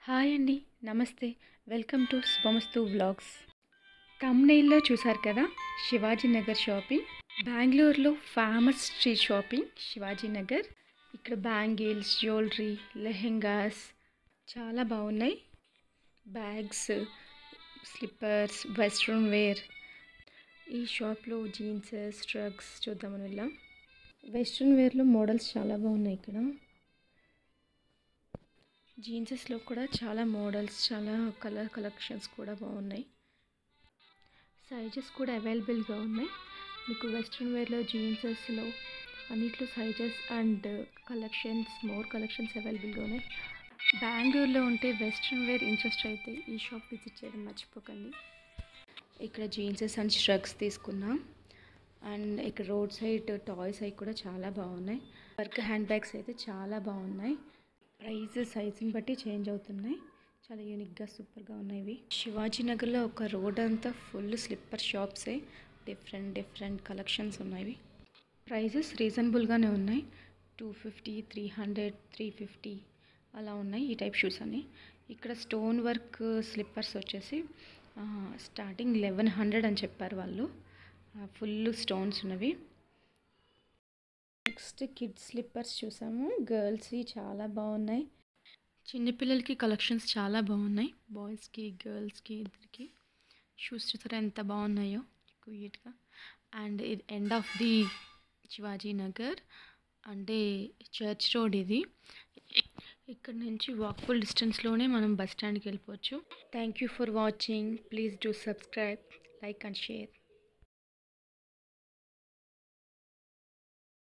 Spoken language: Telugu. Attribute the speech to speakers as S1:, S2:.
S1: హాయ్ అండి. నమస్తే. Welcome to Shubhamastu vlogs. థంబ్‌నెయిల్‌లో చూసారు కదా! శివాజీ నగర్ షాపింగ్. బెంగుళూరులో famous street shopping Shivaji Nagar. ఇక్కడ బ్యాంగిల్స్, జ్యువెలరీ, లెహెంగాస్ చాలా బాగున్నాయి. Bags, slippers, western wear. ఈ షాప్లో జీన్సెస్, ట్రక్స్ చూద్దామని వెళ్ళాం. వెస్ట్రన్ వేర్లో మోడల్స్ చాలా బాగున్నాయి ఇక్కడ. జీన్సెస్లో కూడా చాలా మోడల్స్, చాలా కలర్ కలెక్షన్స్ కూడా బాగున్నాయి. సైజెస్ కూడా అవైలబుల్గా ఉన్నాయి. మీకు వెస్ట్రన్ వేర్లో, జీన్సెస్లో అన్నిట్లో సైజెస్ అండ్ మోర్ కలెక్షన్స్ అవైలబుల్గా ఉన్నాయి. బెంగళూరులో ఉంటే వెస్ట్రన్ వేర్ ఇంట్రెస్ట్ అయితే ఈ షాప్ విజిట్ చేయడం మర్చిపోకండి. ఇక్కడ జీన్సెస్ అండ్ స్ట్రగ్స్ తీసుకున్నాం. అండ్ ఇక్కడ రోడ్ సైడ్ టాయ్స్ అవి కూడా చాలా బాగున్నాయి. వర్క్ హ్యాండ్ బ్యాగ్స్ అయితే చాలా బాగున్నాయి. ప్రైస్ సైజుని బట్టి చేంజ్ అవుతున్నాయి. చాలా యూనిక్గా సూపర్గా ఉన్నాయి ఇవి. శివాజీ నగర్లో ఒక రోడ్ అంతా ఫుల్ స్లిప్పర్ షాప్సే. డిఫరెంట్ కలెక్షన్స్ ఉన్నాయి. ప్రైజెస్ రీజనబుల్గానే ఉన్నాయి. 250, 300, 350 అలా ఉన్నాయి ఈ టైప్ షూస్ అని. ఇక్కడ స్టోన్ వర్క్ స్లిప్పర్స్ వచ్చేసి స్టార్టింగ్ 1100 అని చెప్పారు వాళ్ళు. ఫుల్ స్టోన్స్ ఉన్నవి. నెక్స్ట్ కిడ్స్ స్లిప్పర్స్ చూసాము. గర్ల్స్వి చాలా బాగున్నాయి. చిన్నపిల్లలకి కలెక్షన్స్ చాలా బాగున్నాయి. బాయ్స్కి, గర్ల్స్కి ఇద్దరికి. షూస్ చూసారా ఎంత బాగున్నాయో, క్యూట్గా. అండ్ ఇది end of the Shivaji Nagar, అంటే చర్చ్ రోడ్ ఇది. ఇక్కడ నుంచి వాకబుల్ డిస్టెన్స్లోనే మనం బస్ స్టాండ్కి వెళ్ళిపోవచ్చు. Thank you for watching. Please do subscribe, like and share.